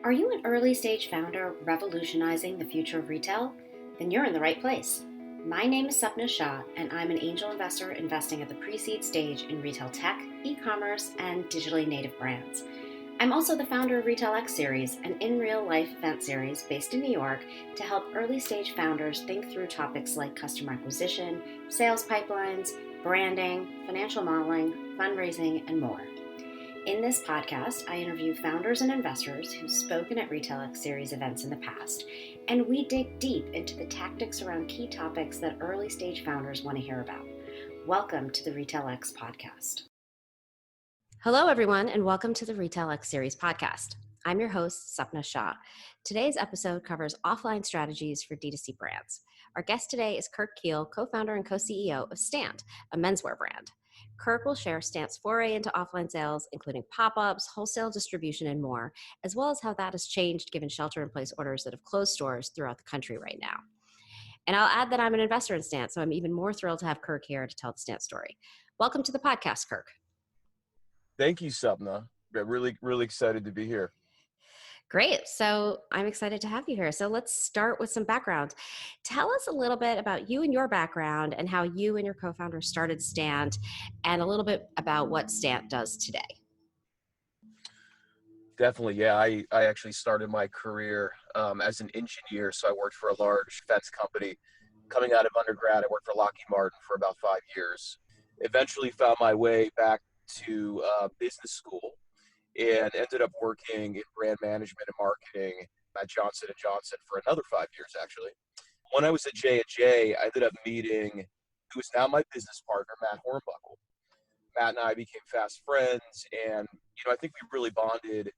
Are you an early stage founder revolutionizing the future of retail? Then you're in the right place. My name is Shah, and I'm an angel investor investing at the pre-seed stage in retail tech, e-commerce, and digitally native brands. I'm also the founder of Retail X Series, an in-real-life event series based in New York to help early-stage founders think through topics like customer acquisition, sales pipelines, branding, financial modeling, fundraising, and more. In this podcast, I interview founders and investors who've spoken at Retail X Series events in the past, and we dig deep into the tactics around key topics that early-stage founders want to hear about. Welcome to the Retail X podcast. Hello, everyone, and welcome to the Retail X Series podcast. I'm your host, Shah. Today's episode covers offline strategies for DTC brands. Our guest today is Kirk Keel, co-founder and co-CEO of Stantt, a menswear brand. Kirk will share Stantt's foray into offline sales, including pop-ups, wholesale distribution, and more, as well as how that has changed given shelter-in-place orders that have closed stores throughout the country right now. And I'll add that I'm an investor in Stantt, so I'm even more thrilled to have Kirk here to tell the Stantt story. Welcome to the podcast, Kirk. Thank you, Sapna. I'm really excited to be here. Great. So I'm excited to have you here. So let's start with some background. Tell us a little bit about you and your background and how you and your co-founder started Stantt, and a little bit about what Stantt does today. Definitely, yeah. I actually started my career as an engineer, so I worked for a large defense company. Coming out of undergrad, I worked for Lockheed Martin for about 5 years. Eventually found my way back to business school and ended up working in brand management and marketing at Johnson & Johnson for another 5 years, actually. When I was at J&J, I ended up meeting who is now my business partner, Matt Hornbuckle. Matt and I became fast friends, and I think we really bonded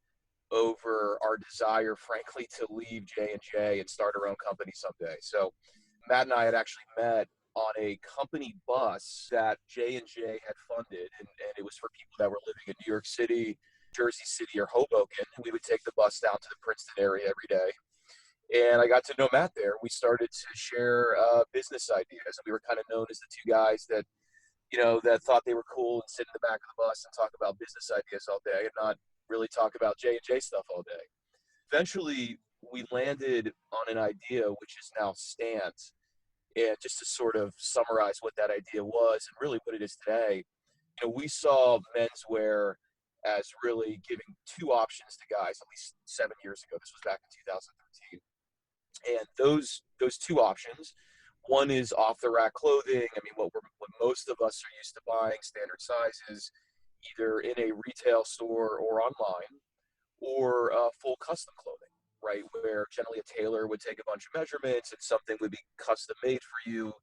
over our desire, frankly, to leave J&J and start our own company someday. So Matt and I had actually met on a company bus that J&J had funded, and it was for people that were living in New York City, Jersey City, or Hoboken. We would take the bus down to the Princeton area every day. And I got to know Matt there. We started to share business ideas, and we were kind of known as the two guys that, that thought they were cool and sit in the back of the bus and talk about business ideas all day and not really talk about J&J stuff all day. Eventually, we landed on an idea, which is now Stantt. And just to sort of summarize what that idea was and really what it is today, we saw menswear as really giving two options to guys at least 7 years ago. This was back in 2013. And those two options, one is off-the-rack clothing. I mean, what most of us are used to buying, standard sizes, either in a retail store or online, or full custom clothing, right? Where generally a tailor would take a bunch of measurements and something would be custom made for you.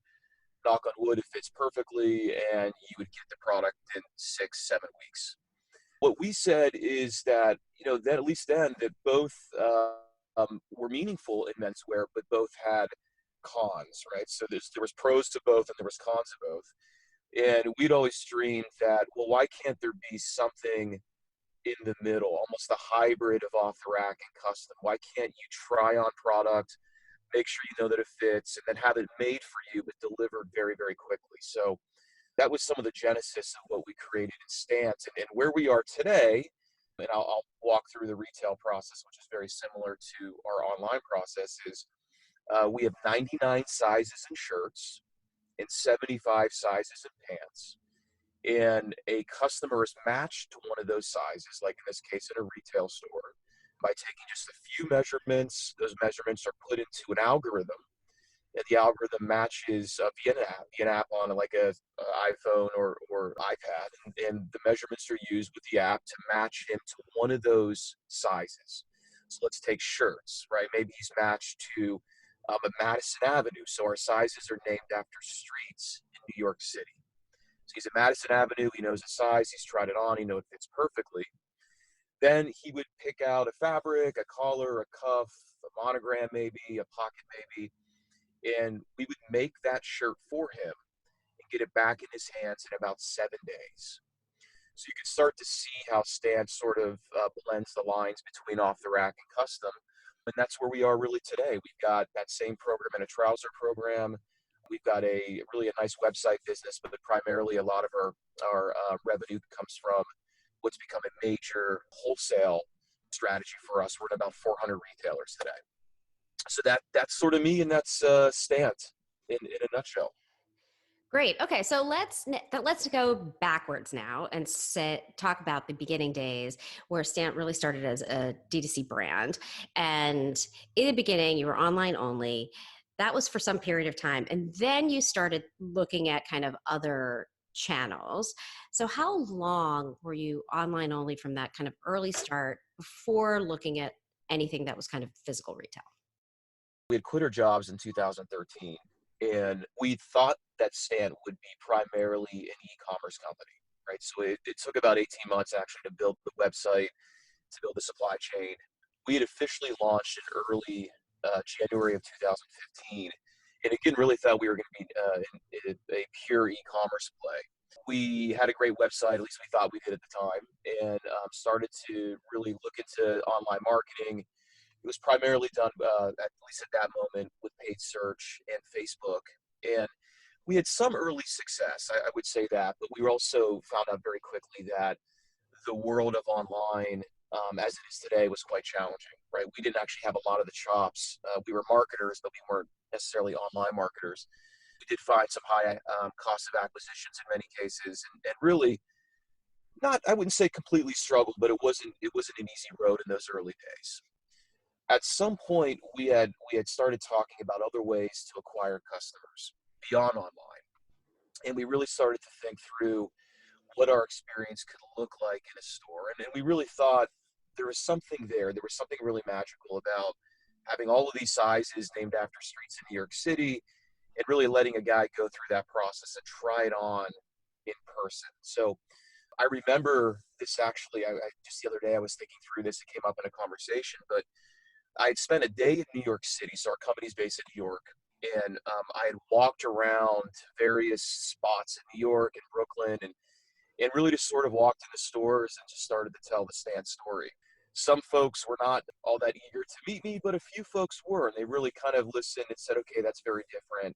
Knock on wood, it fits perfectly, and you would get the product in 6-7 weeks. What we said is that, that at least then that both were meaningful in menswear, but both had cons, right? So there was pros to both and there was cons to both. And we'd always dreamed that, well, why can't there be something in the middle, almost a hybrid of off the rack and custom? Why can't you try on product, make sure you know that it fits, and then have it made for you, but delivered very, very quickly? So that was some of the genesis of what we created in Stantt. And where we are today, and I'll walk through the retail process, which is very similar to our online process, is we have 99 sizes in shirts and 75 sizes in pants. And a customer is matched to one of those sizes, like in this case in a retail store, by taking just a few measurements. Those measurements are put into an algorithm, and the algorithm matches via an app on like a iPhone or iPad, and the measurements are used with the app to match him to one of those sizes. So let's take shirts, right? Maybe he's matched to a Madison Avenue, so our sizes are named after streets in New York City. So he's at Madison Avenue, he knows the size, he's tried it on, he knows it fits perfectly. Then he would pick out a fabric, a collar, a cuff, a monogram maybe, a pocket maybe, and we would make that shirt for him and get it back in his hands in about 7 days. So you can start to see how Stantt sort of blends the lines between off the rack and custom. And that's where we are really today. We've got that same program and a trouser program. We've got a really nice website business, but primarily a lot of our revenue comes from what's become a major wholesale strategy for us. We're in about 400 retailers today. So that's sort of me, and that's Stantt in a nutshell. Great. Okay, so let's go backwards now and talk about the beginning days where Stantt really started as a DTC brand. And in the beginning, you were online only. That was for some period of time, and then you started looking at kind of other channels. So how long were you online only from that kind of early start before looking at anything that was kind of physical retail? We had quit our jobs in 2013, and we thought that Stantt would be primarily an e-commerce company, right? So it took about 18 months actually to build the website, to build the supply chain. We had officially launched in early January of 2015, and again, really thought we were going to be a pure e-commerce play. We had a great website, at least we thought we did at the time, and started to really look into online marketing. It was primarily done, at least at that moment, with paid search and Facebook. And we had some early success, I would say that, but we also found out very quickly that the world of online, as it is today, was quite challenging, right? We didn't actually have a lot of the chops. We were marketers, but we weren't necessarily online marketers. We did find some high cost of acquisitions in many cases, and really not, I wouldn't say completely struggled, but it wasn't an easy road in those early days. At some point, we had started talking about other ways to acquire customers beyond online, and we really started to think through what our experience could look like in a store. And we really thought there was something there. There was something really magical about having all of these sizes named after streets in New York City, and really letting a guy go through that process and try it on in person. So I remember this actually. Just the other day I was thinking through this. It came up in a conversation, but I had spent a day in New York City, so our company's based in New York, and I had walked around various spots in New York and Brooklyn, and really just sort of walked into stores and just started to tell the Stantt story. Some folks were not all that eager to meet me, but a few folks were, and they really kind of listened and said, okay, that's very different.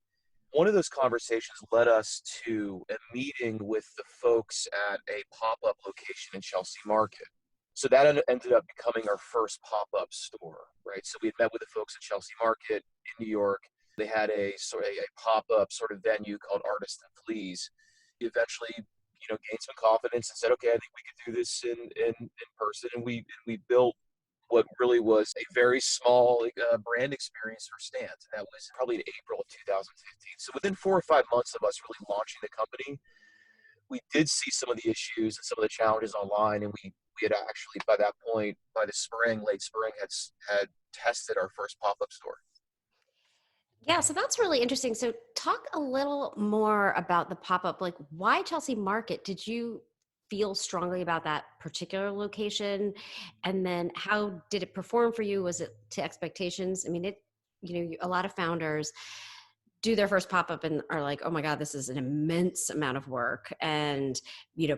One of those conversations led us to a meeting with the folks at a pop-up location in Chelsea Market. So that ended up becoming our first pop-up store, right? So we had met with the folks at Chelsea Market in New York. They had a sort of a pop-up sort of venue called Artist and Please. We eventually, gained some confidence and said, okay, I think we could do this in person. And we built what really was a very small brand experience for Stantt. And that was probably in April of 2015. So within 4 or 5 months of us really launching the company, we did see some of the issues and some of the challenges online, and we had actually, by that point, by the spring, late spring, had tested our first pop-up store. Yeah, so that's really interesting. So talk a little more about the pop-up, like why Chelsea Market? Did you feel strongly about that particular location? And then how did it perform for you? Was it to expectations? I mean, a lot of founders do their first pop-up and are like, oh my God, this is an immense amount of work. And,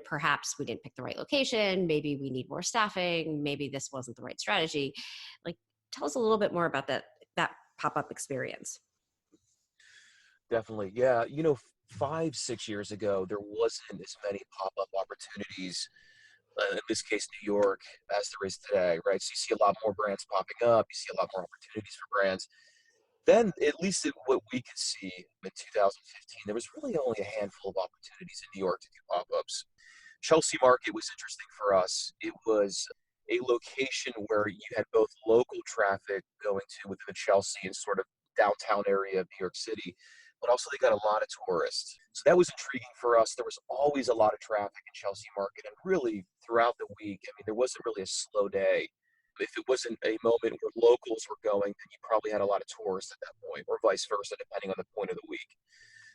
perhaps we didn't pick the right location. Maybe we need more staffing. Maybe this wasn't the right strategy. Like, tell us a little bit more about that pop-up experience. Definitely. Yeah. 5, 6 years ago, there wasn't as many pop-up opportunities, in this case, New York, as there is today, right? So you see a lot more brands popping up. You see a lot more opportunities for brands. Then, at least in what we could see in 2015, there was really only a handful of opportunities in New York to do pop-ups. Chelsea Market was interesting for us. It was a location where you had both local traffic going to within the Chelsea and sort of downtown area of New York City, but also they got a lot of tourists. So that was intriguing for us. There was always a lot of traffic in Chelsea Market, and really throughout the week, I mean, there wasn't really a slow day. If it wasn't a moment where locals were going, then you probably had a lot of tourists at that point, or vice versa, depending on the point of the week.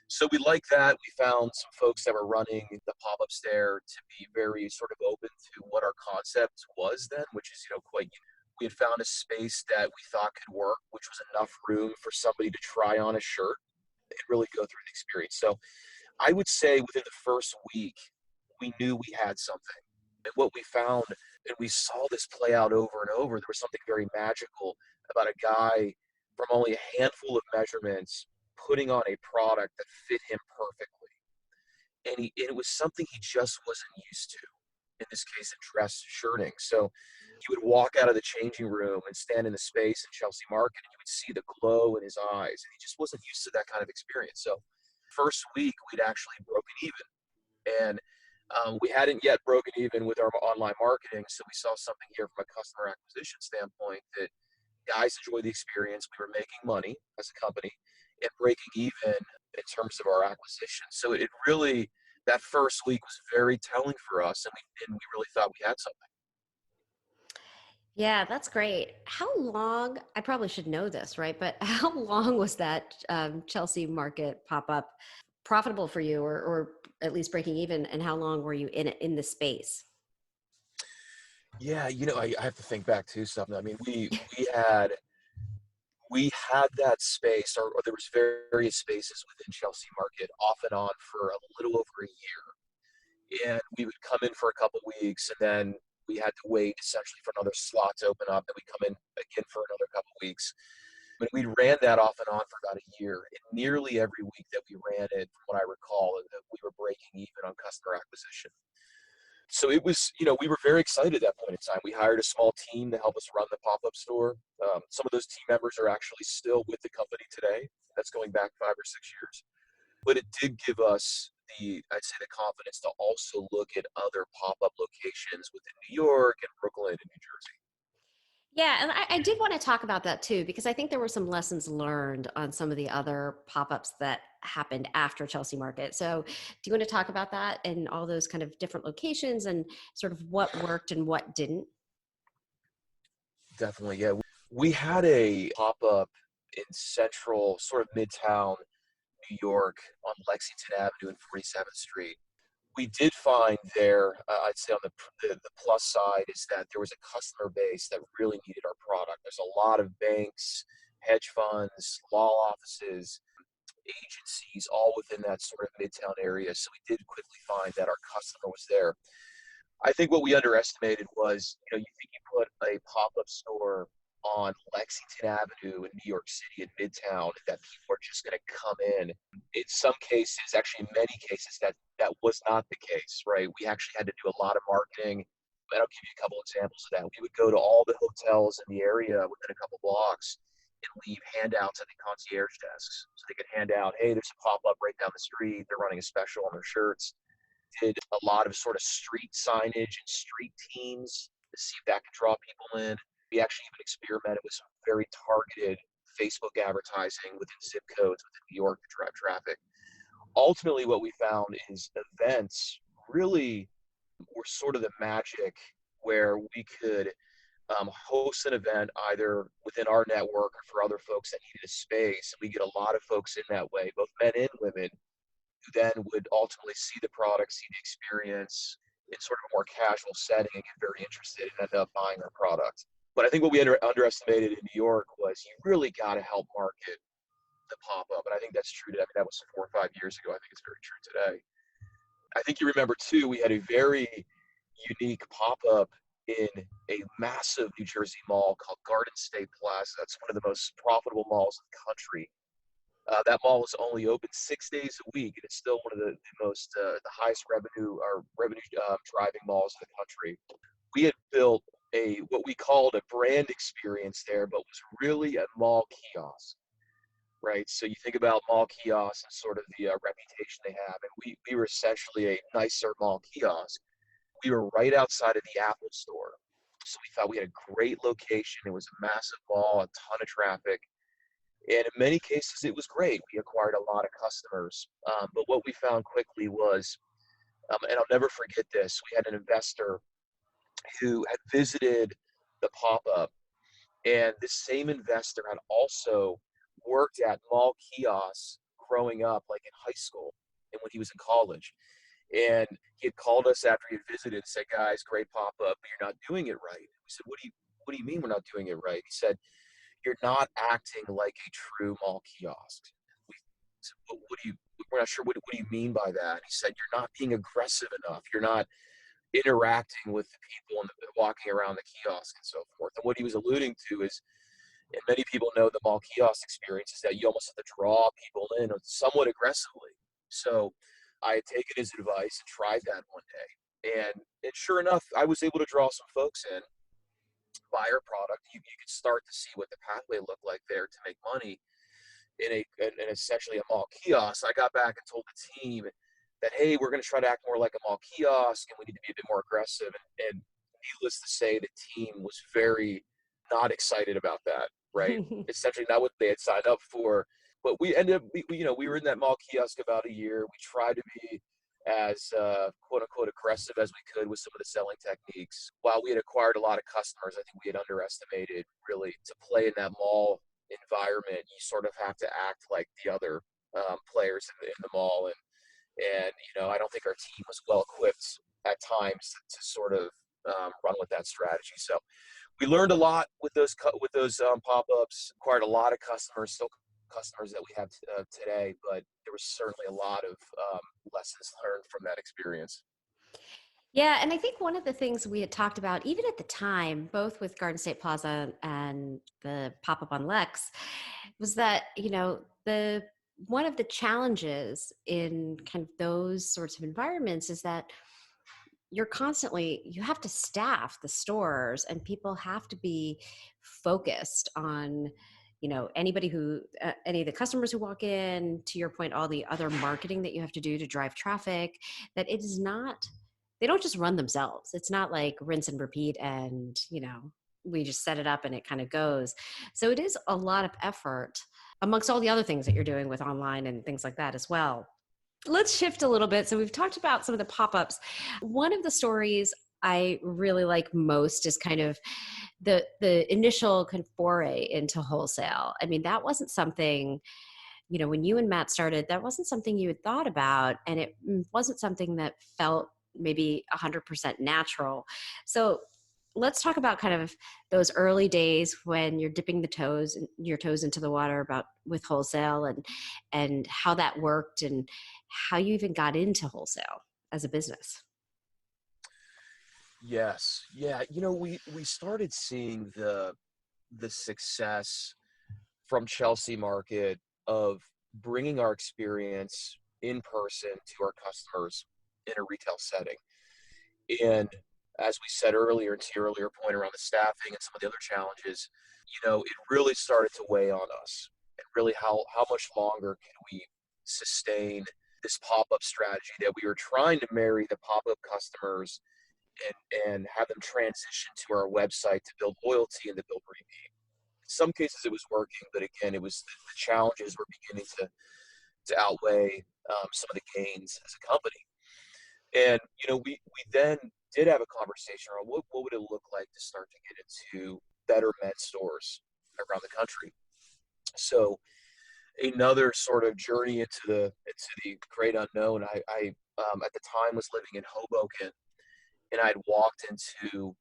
So we liked that. We found some folks that were running the pop-ups there to be very sort of open to what our concept was then, which is, quite unique. We had found a space that we thought could work, which was enough room for somebody to try on a shirt and really go through the experience. So I would say within the first week, we knew we had something. And what we found, and we saw this play out over and over, there was something very magical about a guy from only a handful of measurements putting on a product that fit him perfectly. And it was something he just wasn't used to. in this case, a dress shirting. So he would walk out of the changing room and stand in the space in Chelsea Market, and you would see the glow in his eyes. And he just wasn't used to that kind of experience. So first week, we'd actually broken even. And we hadn't yet broken even with our online marketing. So we saw something here from a customer acquisition standpoint that guys enjoy the experience. We were making money as a company and breaking even in terms of our acquisition. So it really, that first week was very telling for us, and we really thought we had something. Yeah, that's great. How long, I probably should know this, right? But how long was that Chelsea Market pop up profitable for you, or at least breaking even? And how long were you in the space? Yeah, I have to think back to something. I mean, we had that space, or there was various spaces within Chelsea Market off and on for a little over a year. And we would come in for a couple weeks, and then we had to wait essentially for another slot to open up, and we come in again for another couple weeks. But we ran that off and on for about a year. And nearly every week that we ran it, from what I recall, that we were breaking even on customer acquisition. So it was, we were very excited at that point in time. We hired a small team to help us run the pop-up store. Some of those team members are actually still with the company today. That's going back 5 or 6 years. But it did give us I'd say, the confidence to also look at other pop-up locations within New York and Brooklyn and New Jersey. Yeah, and I did want to talk about that too, because I think there were some lessons learned on some of the other pop-ups that happened after Chelsea Market. So do you want to talk about that and all those kind of different locations and sort of what worked and what didn't? Definitely, yeah. We had a pop-up in central, sort of midtown New York on Lexington Avenue and 47th Street. We did find there, I'd say on the plus side, is that there was a customer base that really needed our product. There's a lot of banks, hedge funds, law offices, agencies, all within that sort of midtown area. So we did quickly find that our customer was there. I think what we underestimated was, you think you put a pop-up store on Lexington Avenue in New York City in Midtown, that people are just going to come in. In some cases, actually in many cases, that was not the case, right? We actually had to do a lot of marketing. And I'll give you a couple examples of that. We would go to all the hotels in the area within a couple blocks and leave handouts at the concierge desks. So they could hand out, hey, there's a pop-up right down the street. They're running a special on their shirts. Did a lot of sort of street signage and street teams to see if that could draw people in. We actually even experimented with some very targeted Facebook advertising within zip codes within New York to drive traffic. Ultimately, what we found is events really were sort of the magic where we could host an event either within our network or for other folks that needed a space. We get a lot of folks in that way, both men and women, who then would ultimately see the product, see the experience in sort of a more casual setting and get very interested and end up buying our product. But I think what we underestimated in New York was you really got to help market the pop-up. And I think that's true today. I mean, that was 4 or 5 years ago. I think it's very true today. I think you remember, too, we had a very unique pop-up in a massive New Jersey mall called Garden State Plaza. That's one of the most profitable malls in the country. That mall is only open 6 days a week, and it's still one of the most, the highest revenue driving malls in the country. We had built what we called a brand experience there, but was really a mall kiosk, right? So you think about mall kiosks and sort of the reputation they have, and we were essentially a nicer mall kiosk. We were right outside of the Apple store, so we thought we had a great location. It was a massive mall, a ton of traffic. And in many cases, it was great. We acquired a lot of customers. But what we found quickly was, and I'll never forget this, we had an investor who had visited the pop-up, and this same investor had also worked at mall kiosks growing up, like in high school and when he was in college. And he had called us after he had visited and said, guys, great pop-up, but you're not doing it right. We said, what do you mean we're not doing it right? He said, you're not acting like a true mall kiosk. We said, we're not sure, what do you mean by that? He said, you're not being aggressive enough. You're not interacting with the people and walking around the kiosk and so forth. And what he was alluding to is, and many people know the mall kiosk experience, is that you almost have to draw people in somewhat aggressively. So I had taken his advice and tried that one day. And sure enough, I was able to draw some folks in, buy our product. You could start to see what the pathway looked like there to make money in essentially a mall kiosk. I got back and told the team that, hey, we're going to try to act more like a mall kiosk, and we need to be a bit more aggressive. And needless to say, the team was very not excited about that, right? Essentially not what they had signed up for. But we ended up, we were in that mall kiosk about a year. We tried to be as quote unquote aggressive as we could with some of the selling techniques. While we had acquired a lot of customers, I think we had underestimated really to play in that mall environment. You sort of have to act like the other players in the mall, and I don't think our team was well equipped at times to sort of run with that strategy. So we learned a lot with those pop-ups, acquired a lot of customers, still customers that we have today, but there was certainly a lot of lessons learned from that experience. Yeah, and I think one of the things we had talked about, even at the time, both with Garden State Plaza and the pop up on Lex, was that the one of the challenges in kind of those sorts of environments is that you have to staff the stores, and people have to be focused on anybody who any of the customers who walk in, to your point, all the other marketing that you have to do to drive traffic, that it is not, they don't just run themselves. It's not like rinse and repeat and we just set it up and it kind of goes. So it is a lot of effort amongst all the other things that you're doing with online and things like that as well. Let's shift a little bit. So we've talked about some of the pop-ups. One of the stories I really like most is kind of the initial kind of foray into wholesale. I mean, that wasn't something, when you and Matt started, that wasn't something you had thought about, and it wasn't something that felt maybe 100% natural. So let's talk about kind of those early days when you're dipping your toes into the water with wholesale, and how that worked and how you even got into wholesale as a business. Yes. Yeah. We started seeing the success from Chelsea market of bringing our experience in person to our customers in a retail setting. And as we said earlier, to your earlier point around the staffing and some of the other challenges, it really started to weigh on us. And really, how much longer can we sustain this pop-up strategy that we were trying to marry the pop-up customers and have them transition to our website to build loyalty and to build repeat. In some cases it was working, but again, it was the challenges were beginning to outweigh some of the gains as a company. And we then did have a conversation around what would it look like to start to get into better men's stores around the country. So another sort of journey into the great unknown. I at the time was living in Hoboken, and I'd walked into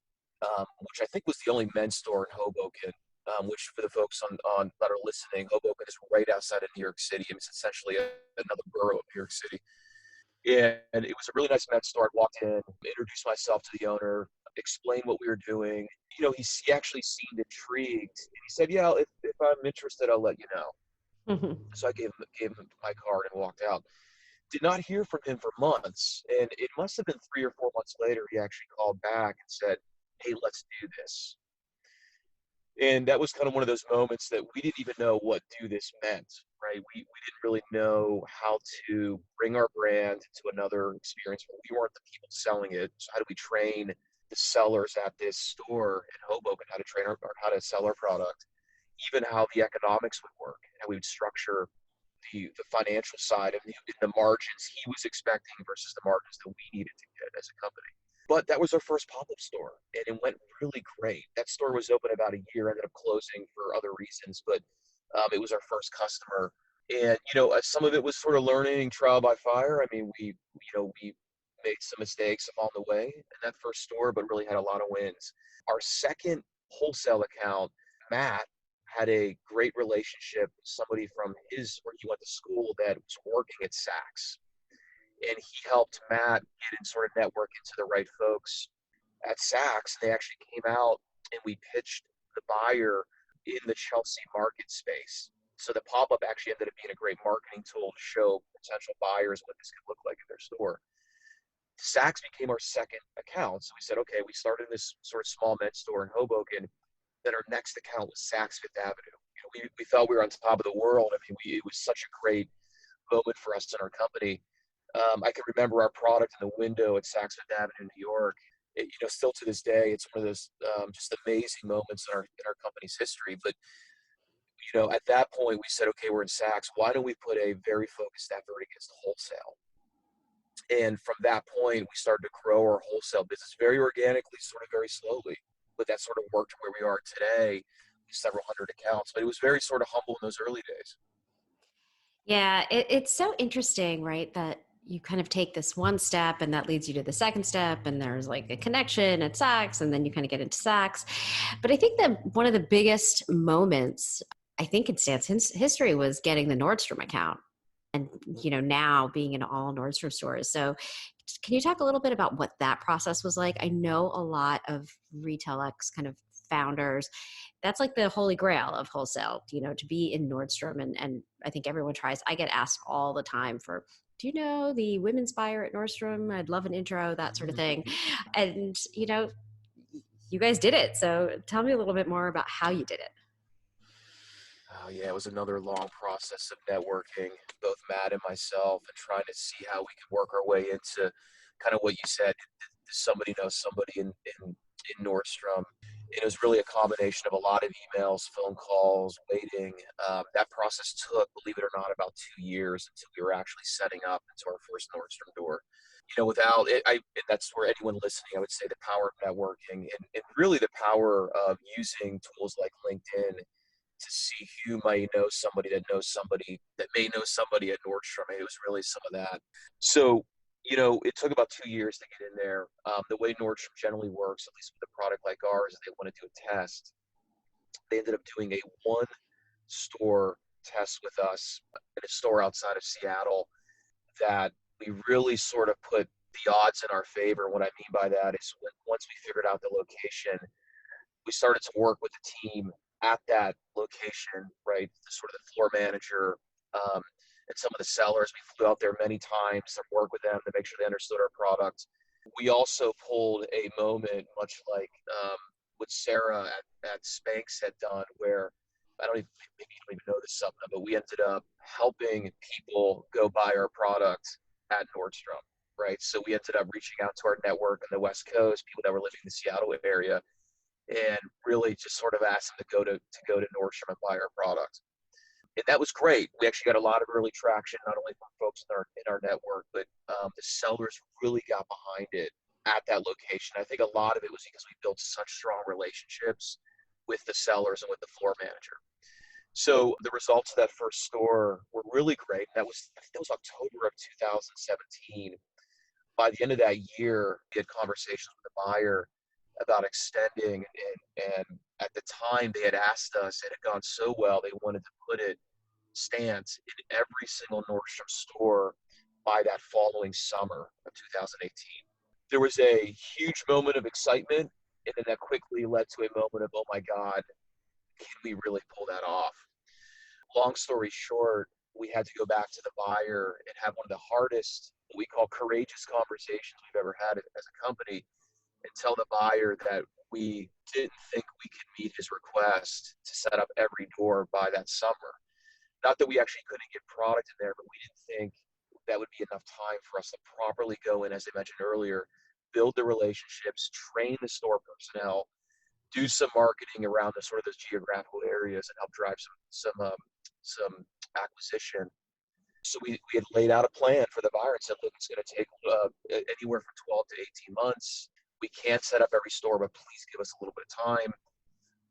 which I think was the only men's store in Hoboken. Which for the folks on that are listening, Hoboken is right outside of New York City. It's essentially another borough of New York City. And it was a really nice men's store. I walked in, introduced myself to the owner, explained what we were doing. He actually seemed intrigued. And he said, yeah, if I'm interested, I'll let you know. Mm-hmm. So I gave him my card and walked out. Did not hear from him for months. And it must have been 3 or 4 months later, he actually called back and said, hey, let's do this. And that was kind of one of those moments that we didn't even know what do this meant, right? We didn't really know how to bring our brand to another experience. We weren't the people selling it. So how do we train the sellers at this store in Hoboken how to train or how to sell our product, even how the economics would work, how we would structure the financial side of the margins he was expecting versus the margins that we needed to get as a company. But that was our first pop-up store, and it went really great. That store was open about a year, ended up closing for other reasons, but it was our first customer. And some of it was sort of learning trial by fire. I mean, we made some mistakes along the way in that first store, but really had a lot of wins. Our second wholesale account, Matt, had a great relationship with somebody from where he went to school that was working at Saks. And he helped Matt get in sort of network into the right folks at Saks. They actually came out and we pitched the buyer in the Chelsea market space. So the pop-up actually ended up being a great marketing tool to show potential buyers what this could look like in their store. At the Saks became our second account. So we said, okay, we started this sort of small men's store in Hoboken. Then our next account was Saks Fifth Avenue. We thought we were on top of the world. I mean, it was such a great moment for us in our company. I can remember our product in the window at Saks Fifth Avenue in New York. Still to this day, it's one of those just amazing moments in our company's history. But at that point, we said, okay, we're in Saks. Why don't we put a very focused effort against wholesale? And from that point, we started to grow our wholesale business very organically, sort of very slowly. But that sort of worked to where we are today, several hundred accounts. But it was very sort of humble in those early days. Yeah, it's so interesting, right? That you kind of take this one step and that leads you to the second step, and there's like a connection at Saks, and then you kind of get into Saks. But I think that one of the biggest moments, I think, in Stantt's history was getting the Nordstrom account and, now being in all Nordstrom stores. So can you talk a little bit about what that process was like? I know a lot of Retail X kind of founders, that's like the holy grail of wholesale, to be in Nordstrom. And I think everyone tries. I get asked all the time for, do you know the women's buyer at Nordstrom? I'd love an intro, that sort of thing. And, you guys did it. So tell me a little bit more about how you did it. Oh, yeah, it was another long process of networking, both Matt and myself, and trying to see how we could work our way into kind of what you said. Does somebody know somebody in Nordstrom? It was really a combination of a lot of emails, phone calls, waiting. That process took, believe it or not, about 2 years until we were actually setting up into our first Nordstrom door. Without it, and that's where anyone listening, I would say the power of networking and really the power of using tools like LinkedIn to see who might know somebody that knows somebody that may know somebody at Nordstrom. It was really some of that. So, it took about 2 years to get in there. The way Nordstrom generally works, at least with a product like ours, is they want to do a test. They ended up doing a one store test with us in a store outside of Seattle that we really sort of put the odds in our favor. What I mean by that is once we figured out the location, we started to work with the team at that location, right? Sort of the floor manager and some of the sellers. We flew out there many times to work with them to make sure they understood our product. We also pulled a moment, much like what Sarah at Spanx had done, where I don't even, maybe you don't even know this, something, but we ended up helping people go buy our product at Nordstrom, right? So we ended up reaching out to our network on the West Coast, people that were living in the Seattle area, and really just sort of asked them to go to Nordstrom and buy our product. And that was great. We actually got a lot of early traction, not only from folks in our network, but the sellers really got behind it at that location. I think a lot of it was because we built such strong relationships with the sellers and with the floor manager. So the results of that first store were really great. I think that was October of 2017. By the end of that year, we had conversations with the buyer about extending, and at the time they had asked us, it had gone so well, they wanted to put it Stantt in every single Nordstrom store by that following summer of 2018. There was a huge moment of excitement, and then that quickly led to a moment of, oh my God, can we really pull that off? Long story short, we had to go back to the buyer and have one of the hardest, what we call courageous conversations we've ever had as a company, and tell the buyer that we didn't think we could meet his request to set up every door by that summer. Not that we actually couldn't get product in there, but we didn't think that would be enough time for us to properly go in, as I mentioned earlier, build the relationships, train the store personnel, do some marketing around the sort of those geographical areas, and help drive some acquisition. So we had laid out a plan for the buyer and said, look, it's going to take anywhere from 12 to 18 months. We can't set up every store, but please give us a little bit of time.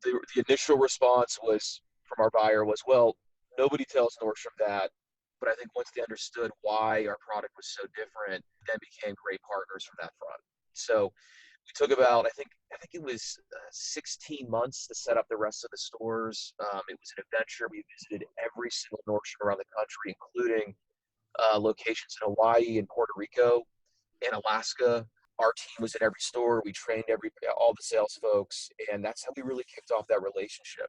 The initial response was from our buyer was, well, nobody tells Nordstrom that. But I think once they understood why our product was so different, then became great partners from that front. So we took about, I think it was 16 months to set up the rest of the stores. It was an adventure. We visited every single Nordstrom around the country, including locations in Hawaii and Puerto Rico and Alaska. Our team was in every store. We trained all the sales folks, and that's how we really kicked off that relationship.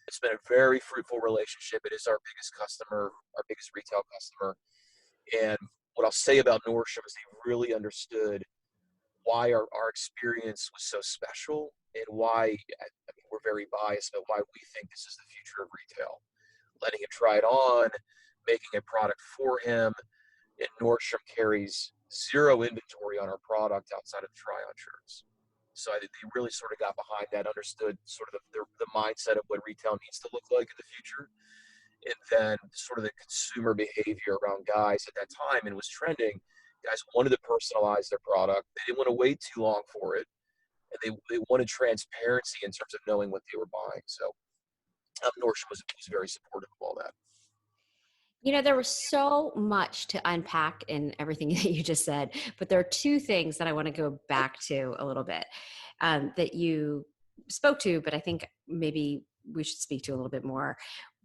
It's been a very fruitful relationship. It is our biggest customer, our biggest retail customer. And what I'll say about Nordstrom is they really understood why our experience was so special and why, I mean, we're very biased, but why we think this is the future of retail. Letting him try it on, making a product for him, and Nordstrom carries zero inventory on our product outside of try-on shirts. So I think they really sort of got behind that, understood sort of the mindset of what retail needs to look like in the future, and then sort of the consumer behavior around guys at that time, and was trending. Guys wanted to personalize their product. They didn't want to wait too long for it, and they wanted transparency in terms of knowing what they were buying. So Nordstrom was very supportive of all that. There was so much to unpack in everything that you just said, but there are two things that I want to go back to a little bit that you spoke to, but I think maybe we should speak to a little bit more.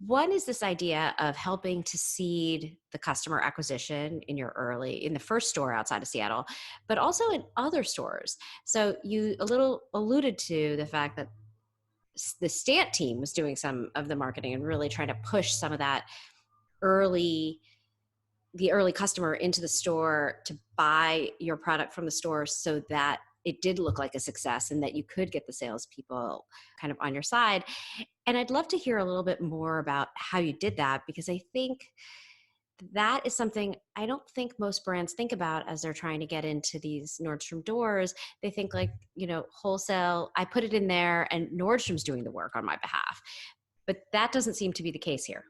One is this idea of helping to seed the customer acquisition in the first store outside of Seattle, but also in other stores. So you a little alluded to the fact that the Stantt team was doing some of the marketing and really trying to push some of that early the early customer into the store to buy your product from the store so that it did look like a success and that you could get the salespeople kind of on your side. And I'd love to hear a little bit more about how you did that, because I think that is something I don't think most brands think about as they're trying to get into these Nordstrom doors. They think like, wholesale, I put it in there and Nordstrom's doing the work on my behalf. But that doesn't seem to be the case here.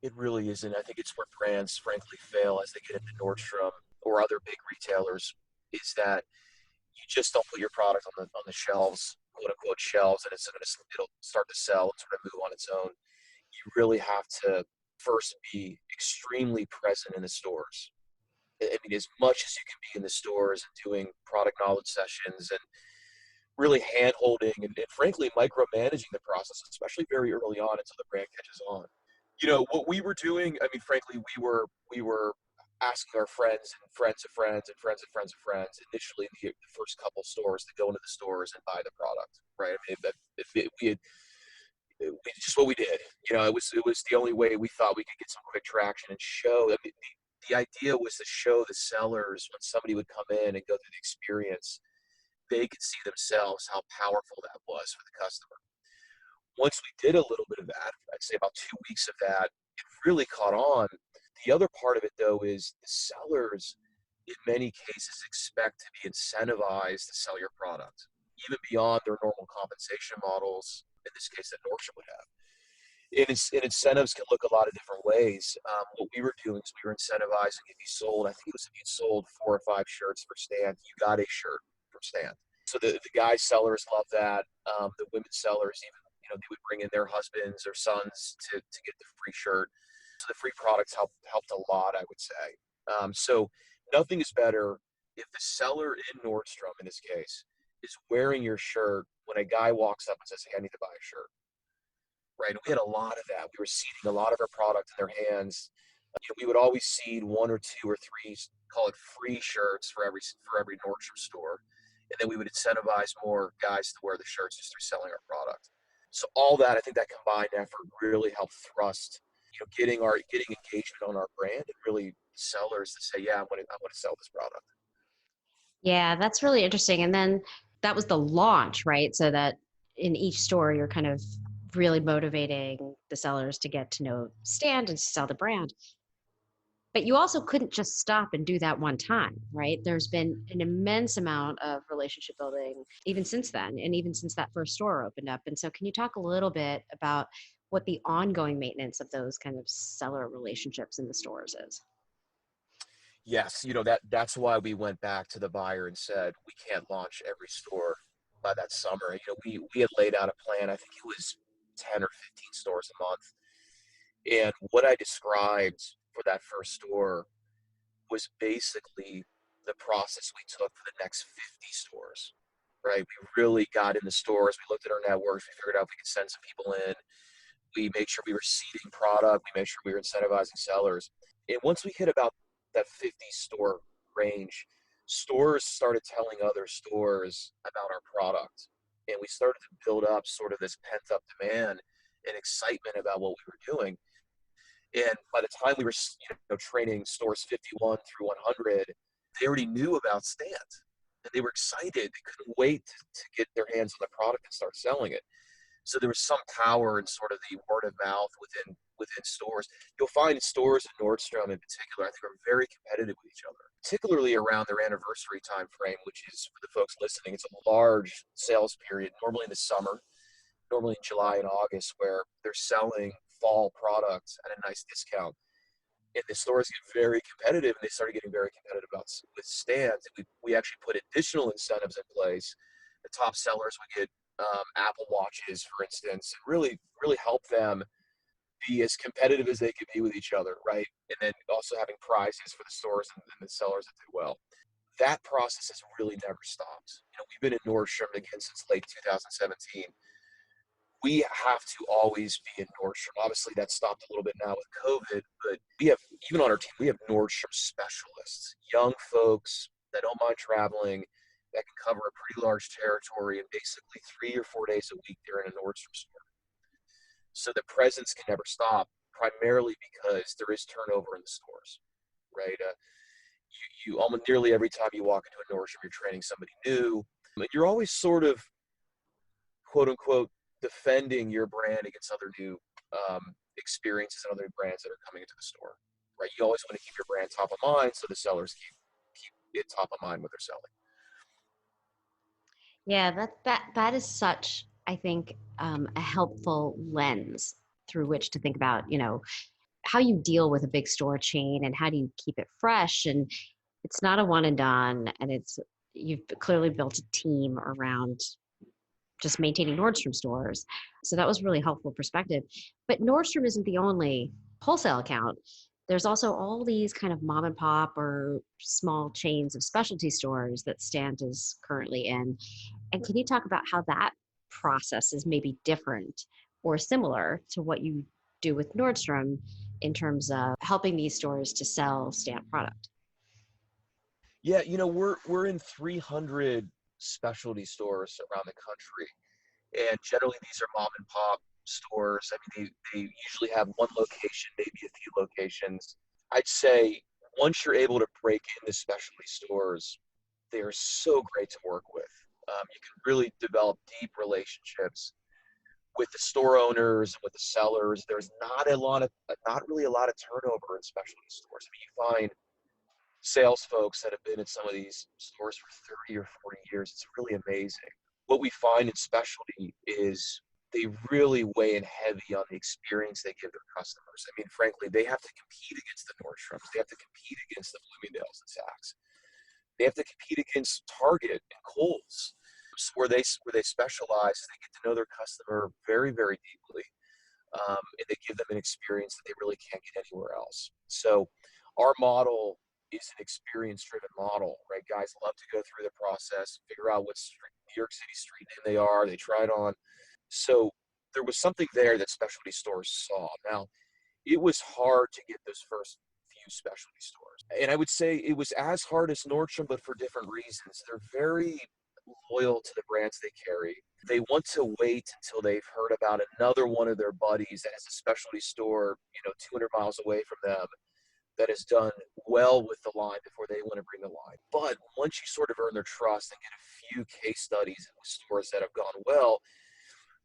It really isn't. I think it's where brands frankly fail as they get into Nordstrom or other big retailers, is that you just don't put your product on the shelves, quote unquote shelves, and it'll start to sell and sort of move on its own. You really have to first be extremely present in the stores. I mean, as much as you can be in the stores and doing product knowledge sessions and really hand holding and frankly micromanaging the process, especially very early on until the brand catches on. What we were doing, I mean, frankly, we were asking our friends and friends of friends and friends of friends of friends initially in the first couple stores to go into the stores and buy the product, right? I mean, just what we did. It was the only way we thought we could get some quick traction and show. I mean, the idea was to show the sellers when somebody would come in and go through the experience, they could see themselves how powerful that was for the customer. Once we did a little bit of that, I'd say about 2 weeks of that, it really caught on. The other part of it, though, is the sellers, in many cases, expect to be incentivized to sell your product, even beyond their normal compensation models, in this case, that Nordstrom would have. And incentives can look a lot of different ways. What we were doing is we were incentivizing if you sold, I think it was if you sold 4 or 5 shirts for Stantt, you got a shirt from Stantt. So the guy sellers love that. The women sellers even, they would bring in their husbands or sons to get the free shirt. So the free products helped a lot, I would say. So nothing is better if the seller in Nordstrom, in this case, is wearing your shirt when a guy walks up and says, "Hey, I need to buy a shirt." Right? And we had a lot of that. We were seeding a lot of our product in their hands. We would always seed 1 or 2 or 3, call it free shirts for every Nordstrom store, and then we would incentivize more guys to wear the shirts just through selling our product. So all that, I think that combined effort really helped thrust, getting engagement on our brand and really sellers to say, yeah, I want to sell this product. Yeah, that's really interesting. And then that was the launch, right? So that in each store, you're kind of really motivating the sellers to get to know Stantt and to sell the brand. But you also couldn't just stop and do that one time, right? There's been an immense amount of relationship building even since then, and even since that first store opened up. And so, can you talk a little bit about what the ongoing maintenance of those kind of seller relationships in the stores is? Yes, that's why we went back to the buyer and said we can't launch every store by that summer. We had laid out a plan. I think it was 10 or 15 stores a month. And what I described for that first store was basically the process we took for the next 50 stores, right? We really got in the stores. We looked at our networks. We figured out if we could send some people in. We made sure we were seeding product. We made sure we were incentivizing sellers. And once we hit about that 50 store range, stores started telling other stores about our product. And we started to build up sort of this pent up demand and excitement about what we were doing. And by the time we were training stores 51 through 100, they already knew about Stantt, and they were excited. They couldn't wait to get their hands on the product and start selling it. So there was some power in sort of the word of mouth within stores. You'll find stores in Nordstrom in particular, I think, are very competitive with each other, particularly around their anniversary time frame, which is, for the folks listening, it's a large sales period, normally in the summer, normally in July and August, where they're selling fall products at a nice discount. And the stores get very competitive, and they started getting very competitive with Stantt. We actually put additional incentives in place. The top sellers would get Apple Watches, for instance, and really help them be as competitive as they could be with each other, right? And then also having prizes for the stores and the sellers that did well. That process has really never stopped. We've been in Nordstrom again since late 2017. We have to always be in Nordstrom. Obviously, that stopped a little bit now with COVID, but we have, even on our team, we have Nordstrom specialists, young folks that don't mind traveling, that can cover a pretty large territory, and basically 3 or 4 days a week they're in a Nordstrom store. So the presence can never stop, primarily because there is turnover in the stores, right? You almost nearly every time you walk into a Nordstrom, you're training somebody new, and you're always sort of, quote unquote, defending your brand against other new experiences and other brands that are coming into the store, right? You always want to keep your brand top of mind, so the sellers keep it top of mind what they're selling. Yeah, that is such, I think, a helpful lens through which to think about, how you deal with a big store chain and how do you keep it fresh. And it's not a one and done, and you've clearly built a team around just maintaining Nordstrom stores. So that was really helpful perspective. But Nordstrom isn't the only wholesale account. There's also all these kind of mom and pop or small chains of specialty stores that Stantt is currently in. And can you talk about how that process is maybe different or similar to what you do with Nordstrom in terms of helping these stores to sell Stantt product? Yeah, we're in 300 specialty stores around the country, and generally these are mom and pop stores. I mean, they usually have one location, maybe a few locations. I'd say once you're able to break into specialty stores, they are so great to work with. You can really develop deep relationships with the store owners, with the sellers. There's not really a lot of turnover in specialty stores. I mean, you find sales folks that have been in some of these stores for 30 or 40 years. It's really amazing. What we find in specialty is they really weigh in heavy on the experience they give their customers. I mean, frankly, they have to compete against the Nordstroms. They have to compete against the Bloomingdales and Saks. They have to compete against Target and Kohl's. So where they specialize, they get to know their customer very, very deeply, and they give them an experience that they really can't get anywhere else. So our model is an experience-driven model, right? Guys love to go through the process, figure out what New York City street name they are. They try it on. So there was something there that specialty stores saw. Now, it was hard to get those first few specialty stores. And I would say it was as hard as Nordstrom, but for different reasons. They're very loyal to the brands they carry. They want to wait until they've heard about another one of their buddies that has a specialty store, 200 miles away from them, that has done well with the line before they want to bring the line. But once you sort of earn their trust and get a few case studies with stores that have gone well,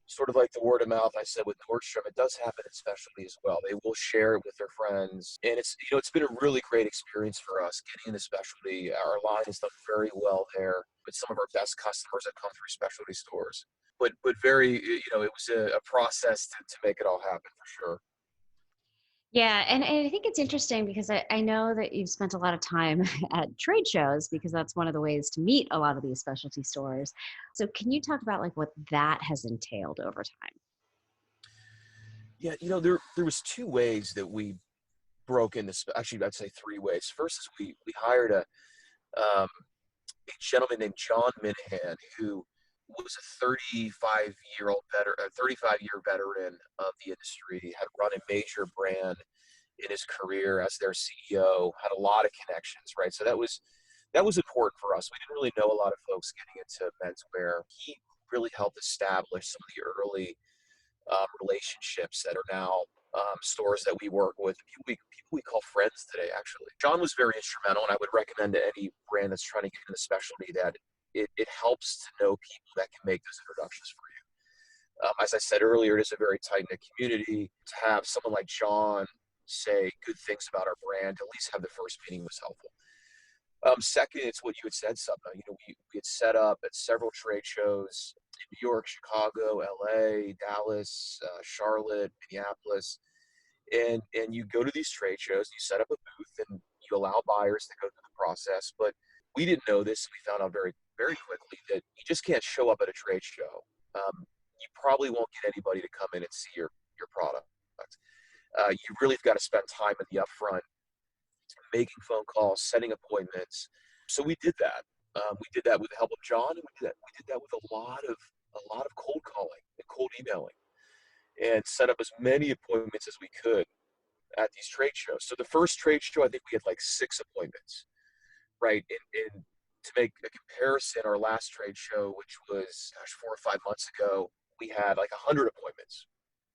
sort of like the word of mouth I said with Nordstrom, it does happen in specialty as well. They will share it with their friends, and it's been a really great experience for us getting into specialty. Our line has done very well there with some of our best customers that come through specialty stores. But very, it was a process to make it all happen for sure. Yeah, and I think it's interesting because I know that you've spent a lot of time at trade shows because that's one of the ways to meet a lot of these specialty stores. So can you talk about like what that has entailed over time? Yeah, there was two ways that we broke into. Actually, I'd say three ways. First is we hired a gentleman named John Minahan, who was a 35-year veteran of the industry, had run a major brand in his career as their CEO, had a lot of connections, right? So that was important for us. We didn't really know a lot of folks getting into menswear. He really helped establish some of the early relationships that are now stores that we work with, people we call friends today, actually. John was very instrumental, and I would recommend to any brand that's trying to get into specialty that it helps to know people that can make those introductions for you. As I said earlier, it is a very tight-knit community. To have someone like John say good things about our brand, at least have the first meeting, was helpful. Second, it's what you had said, Subna. We had set up at several trade shows in New York, Chicago, LA, Dallas, Charlotte, Minneapolis, and you go to these trade shows, you set up a booth, and you allow buyers to go through the process. But we didn't know this. We found out very, very quickly that you just can't show up at a trade show. You probably won't get anybody to come in and see your product. You really have got to spend time in the upfront, making phone calls, setting appointments. So we did that. We did that with the help of John, and we did that with a lot of cold calling and cold emailing, and set up as many appointments as we could at these trade shows. So the first trade show, I think we had like 6 appointments, right? And to make a comparison, our last trade show, which was 4 or 5 months ago, we had like 100 appointments,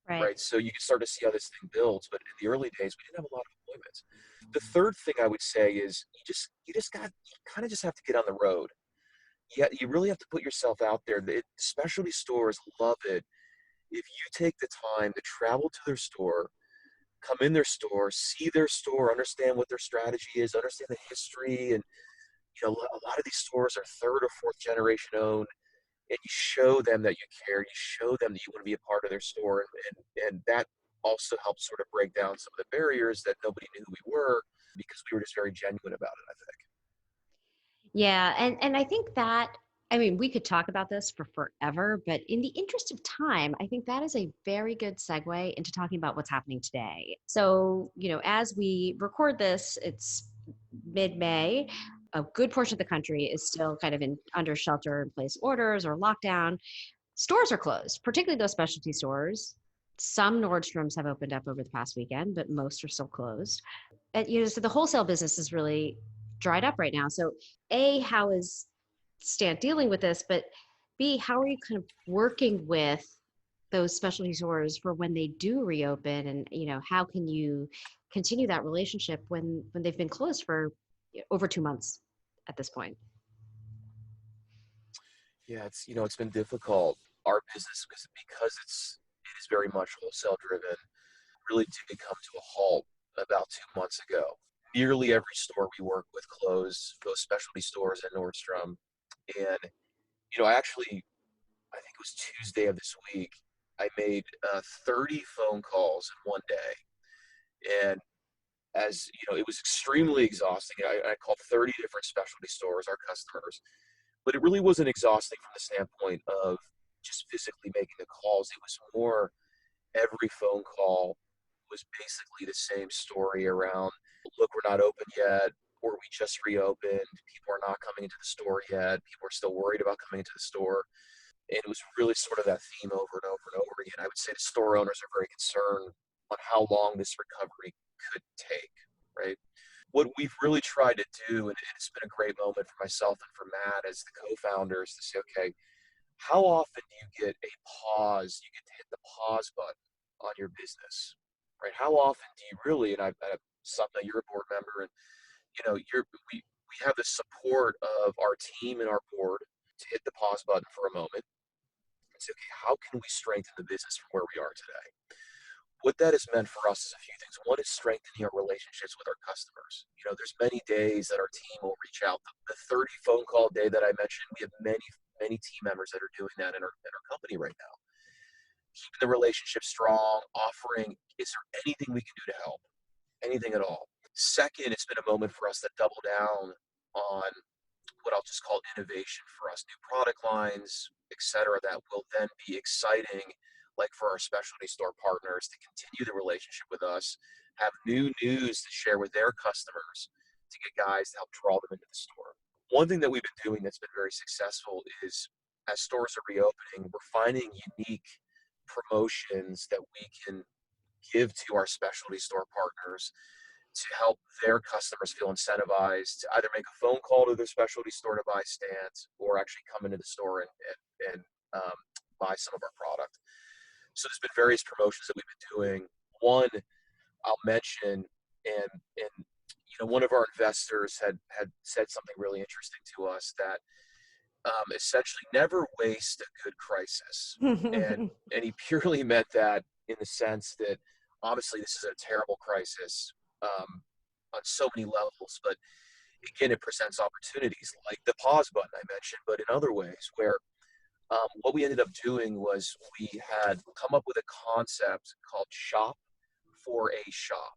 Right. right? So you can start to see how this thing builds. But in the early days, we didn't have a lot of appointments. The third thing I would say is you kind of just have to get on the road. Yeah, you really have to put yourself out there. The specialty stores love it if you take the time to travel to their store, come in their store, see their store, understand what their strategy is, understand the history, and a lot of these stores are third or fourth generation owned, and you show them that you care, you show them that you want to be a part of their store, and that also helps sort of break down some of the barriers that nobody knew who we were because we were just very genuine about it, I think. Yeah, and I think that, I mean, we could talk about this for forever, but in the interest of time, I think that is a very good segue into talking about what's happening today. So, as we record this, it's mid-May. A good portion of the country is still kind of in under shelter in place orders or lockdown. Stores are closed, particularly those specialty stores. Some Nordstroms have opened up over the past weekend, but most are still closed. And so the wholesale business is really dried up right now. So A, how is Stantt dealing with this? But B, how are you kind of working with those specialty stores for when they do reopen? And how can you continue that relationship when they've been closed for over 2 months at this point? Yeah, it's been difficult. Our business, because it is very much wholesale driven, really did come to a halt about 2 months ago. Nearly every store we work with closed, those specialty stores at Nordstrom. And, I think it was Tuesday of this week, I made 30 phone calls in one day. And it was extremely exhausting. I called 30 different specialty stores, our customers, but it really wasn't exhausting from the standpoint of just physically making the calls. It was more every phone call was basically the same story around, look, we're not open yet, or we just reopened. People are not coming into the store yet. People are still worried about coming into the store. And it was really sort of that theme over and over and over again. I would say the store owners are very concerned on how long this recovery could take, right? What we've really tried to do, and it's been a great moment for myself and for Matt as the co-founders, to say, okay, how often do you get a pause? You get to hit the pause button on your business, right? How often do you really? And Sapna, you're a board member, and we have the support of our team and our board to hit the pause button for a moment and say, okay, how can we strengthen the business from where we are today? What that has meant for us is a few things. One is strengthening our relationships with our customers. There's many days that our team will reach out. The 30 phone call day that I mentioned, we have many, many team members that are doing that in our company right now. Keeping the relationship strong, offering, is there anything we can do to help? Anything at all. Second, it's been a moment for us to double down on what I'll just call innovation for us, new product lines, et cetera, that will then be exciting, like for our specialty store partners to continue the relationship with us, have new news to share with their customers to get guys to help draw them into the store. One thing that we've been doing that's been very successful is as stores are reopening, we're finding unique promotions that we can give to our specialty store partners to help their customers feel incentivized to either make a phone call to their specialty store to buy Stantt or actually come into the store and buy some of our product. So there's been various promotions that we've been doing. One I'll mention, and one of our investors had said something really interesting to us, that essentially never waste a good crisis. And he purely meant that in the sense that obviously this is a terrible crisis on so many levels, but again, it presents opportunities like the pause button I mentioned, but in other ways where what we ended up doing was we had come up with a concept called Shop for a Shop,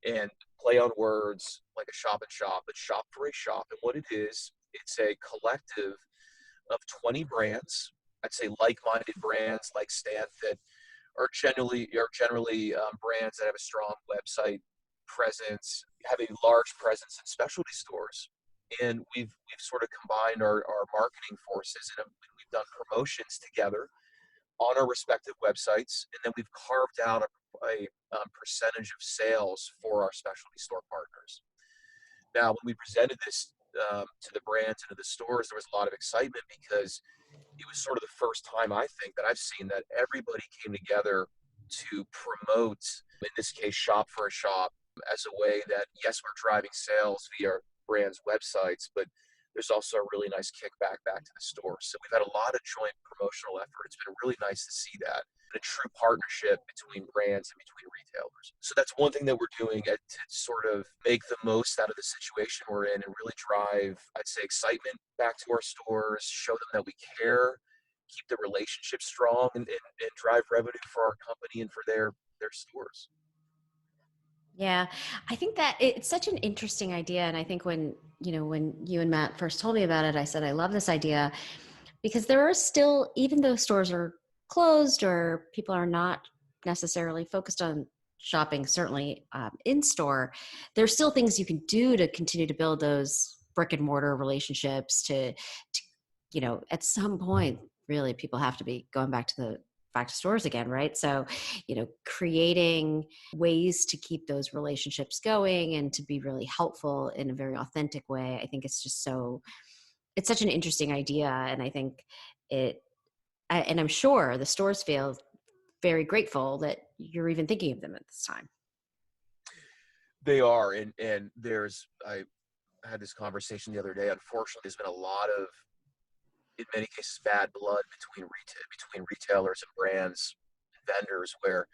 and play on words like a shop and shop, but Shop for a Shop. And what it is, it's a collective of 20 brands. I'd say like-minded brands like Stantt that are generally brands that have a strong website presence, have a large presence in specialty stores. And we've sort of combined our marketing forces, and we've done promotions together on our respective websites, and then we've carved out a percentage of sales for our specialty store partners. Now, when we presented this to the brands and to the stores, there was a lot of excitement because it was sort of the first time, I think, that I've seen that everybody came together to promote, in this case, Shop for a Shop, as a way that, yes, we're driving sales via brands' websites, but there's also a really nice kickback back to the store. So we've had a lot of joint promotional effort. It's been really nice to see that. A true partnership between brands and between retailers. So that's one thing that we're doing to sort of make the most out of the situation we're in and really drive, I'd say, excitement back to our stores, show them that we care, keep the relationship strong, and drive revenue for our company and for their stores. Yeah, I think that it's such an interesting idea. And I think when you and Matt first told me about it, I said, I love this idea because there are still, even though stores are closed or people are not necessarily focused on shopping, certainly in store, there's still things you can do to continue to build those brick and mortar relationships to at some point, really people have to be going back to stores again, right? So, creating ways to keep those relationships going and to be really helpful in a very authentic way. I think it's such an interesting idea. And I think and I'm sure the stores feel very grateful that you're even thinking of them at this time. They are, and I had this conversation the other day. Unfortunately, there's been a lot of, in many cases, bad blood between retailers and brands and vendors, where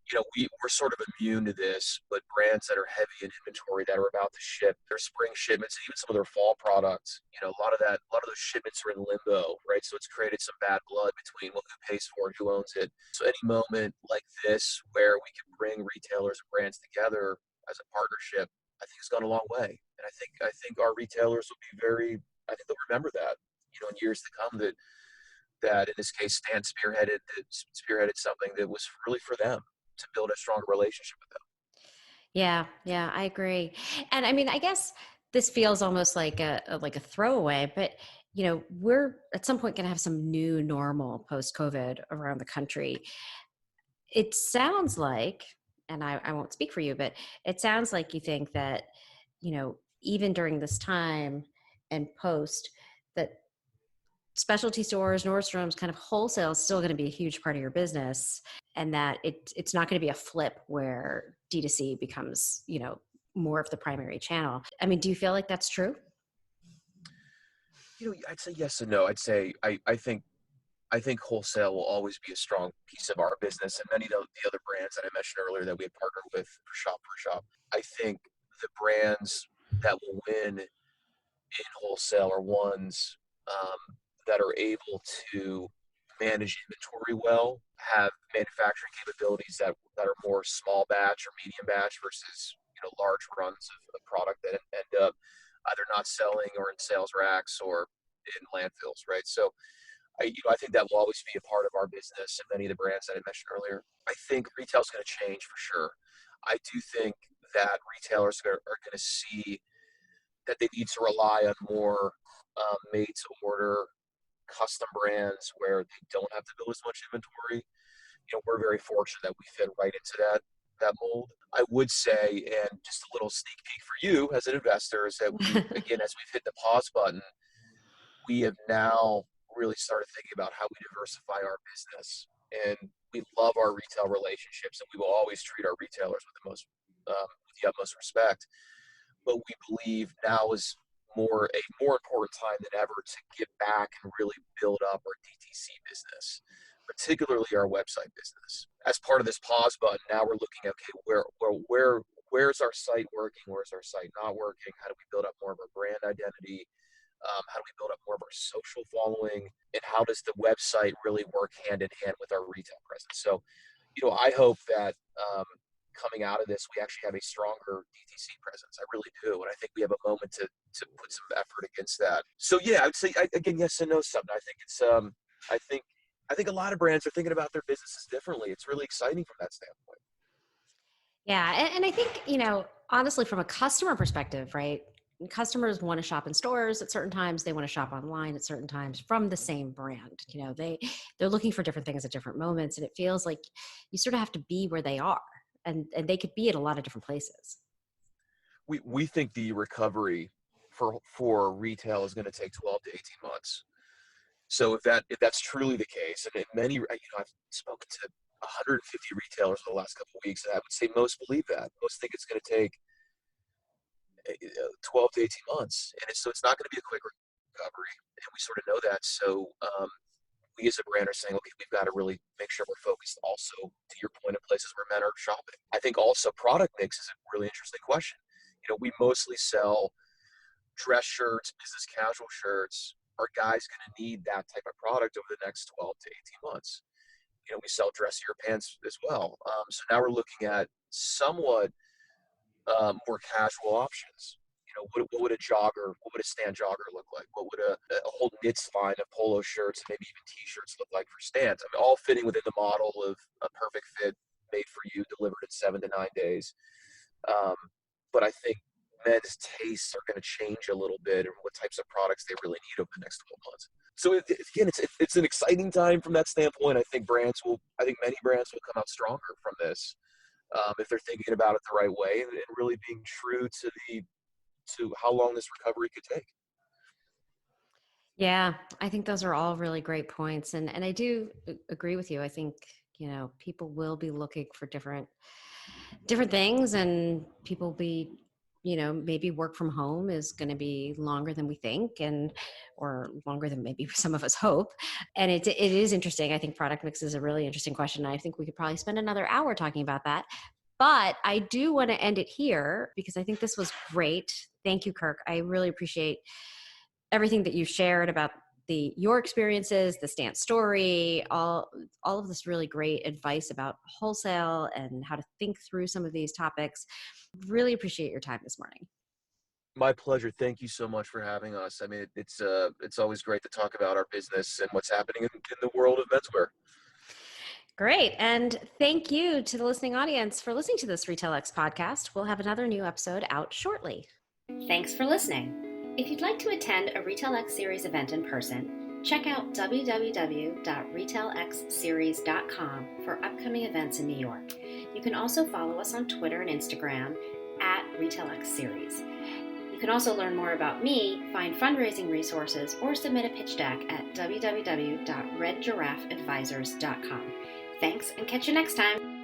we're sort of immune to this, but brands that are heavy in inventory, that are about to ship their spring shipments and even some of their fall products, a lot of those shipments are in limbo, right? So it's created some bad blood between, well, who pays for it, who owns it. So any moment like this where we can bring retailers and brands together as a partnership, I think has gone a long way. And I think our retailers will be I think they'll remember that, in years to come, that in this case, Stan spearheaded something that was really for them, to build a stronger relationship with them. Yeah, I agree. And I mean, I guess this feels almost like a throwaway, but we're at some point going to have some new normal post COVID around the country. It sounds like, and I won't speak for you, but it sounds like you think that, even during this time and post, that specialty stores, Nordstrom's, kind of wholesale is still going to be a huge part of your business, and that it's not going to be a flip where D2C becomes, more of the primary channel. I mean, do you feel like that's true? I'd say yes and no. I'd say I think wholesale will always be a strong piece of our business, and many of the other brands that I mentioned earlier that we had partnered with for Shop. I think the brands that will win in wholesale are ones that are able to manage inventory well, have manufacturing capabilities that are more small batch or medium batch versus large runs of product that end up either not selling or in sales racks or in landfills, right? So I think that will always be a part of our business and many of the brands that I mentioned earlier. I think retail is going to change for sure. I do think that retailers are going to see that they need to rely on more made to order custom brands where they don't have to build as much inventory. We're very fortunate that we fit right into that mold. I would say, and just a little sneak peek for you as an investor, is that again, as we've hit the pause button, we have now really started thinking about how we diversify our business. And we love our retail relationships, and we will always treat our retailers with the utmost respect. But we believe now is a more important time than ever to get back and really build up our DTC business, particularly our website business. As part of this pause button, now we're looking at, okay, where's our site working? Where's our site not working? How do we build up more of our brand identity? How do we build up more of our social following? And how does the website really work hand in hand with our retail presence? So, I hope that coming out of this, we actually have a stronger DTC presence. I really do. And I think we have a moment to put some effort against that. So yeah, I'd say, again, yes and no, something. I think I think a lot of brands are thinking about their businesses differently. It's really exciting from that standpoint. Yeah. And I think, honestly, from a customer perspective, right? Customers want to shop in stores at certain times. They want to shop online at certain times from the same brand. They're looking for different things at different moments. And it feels like you sort of have to be where they are. And they could be at a lot of different places. We think the recovery for retail is going to take 12 to 18 months. So if that's truly the case, and many, I've spoken to 150 retailers in the last couple of weeks, and I would say most believe that. Most think it's going to take 12 to 18 months, and so it's not going to be a quick recovery, and we sort of know that. So we as a brand are saying, okay, we've got to really make sure we're focused also, to your point, in places where men are shopping. I think also product mix is a really interesting question. We mostly sell dress shirts, business casual shirts. Are guys going to need that type of product over the next 12 to 18 months? We sell dressier pants as well. So now we're looking at somewhat more casual options. What would a Stantt jogger look like? What would a whole knits line of polo shirts, maybe even t-shirts look like for Stantt? All fitting within the model of a perfect fit, made for you, delivered in 7 to 9 days. But I think men's tastes are going to change a little bit, and what types of products they really need over the next 12 months. So again, it's an exciting time from that standpoint. I think many brands will come out stronger from this if they're thinking about it the right way and really being true to how long this recovery could take. Yeah, I think those are all really great points. And I do agree with you. I think, people will be looking for different things, and people be, maybe work from home is going to be longer than we think, or longer than maybe some of us hope. And it is interesting. I think product mix is a really interesting question. I think we could probably spend another hour talking about that. But I do want to end it here because I think this was great. Thank you, Kirk. I really appreciate everything that you shared about your experiences, the Stantt story, all of this really great advice about wholesale and how to think through some of these topics. Really appreciate your time this morning. My pleasure. Thank you so much for having us. It's always great to talk about our business and what's happening in the world of menswear. Great. And thank you to the listening audience for listening to this Retail X podcast. We'll have another new episode out shortly. Thanks for listening. If you'd like to attend a Retail X Series event in person, check out www.retailxseries.com for upcoming events in New York. You can also follow us on Twitter and Instagram at Retail X Series. You can also learn more about me, find fundraising resources, or submit a pitch deck at www.redgiraffeadvisors.com. Thanks, and catch you next time.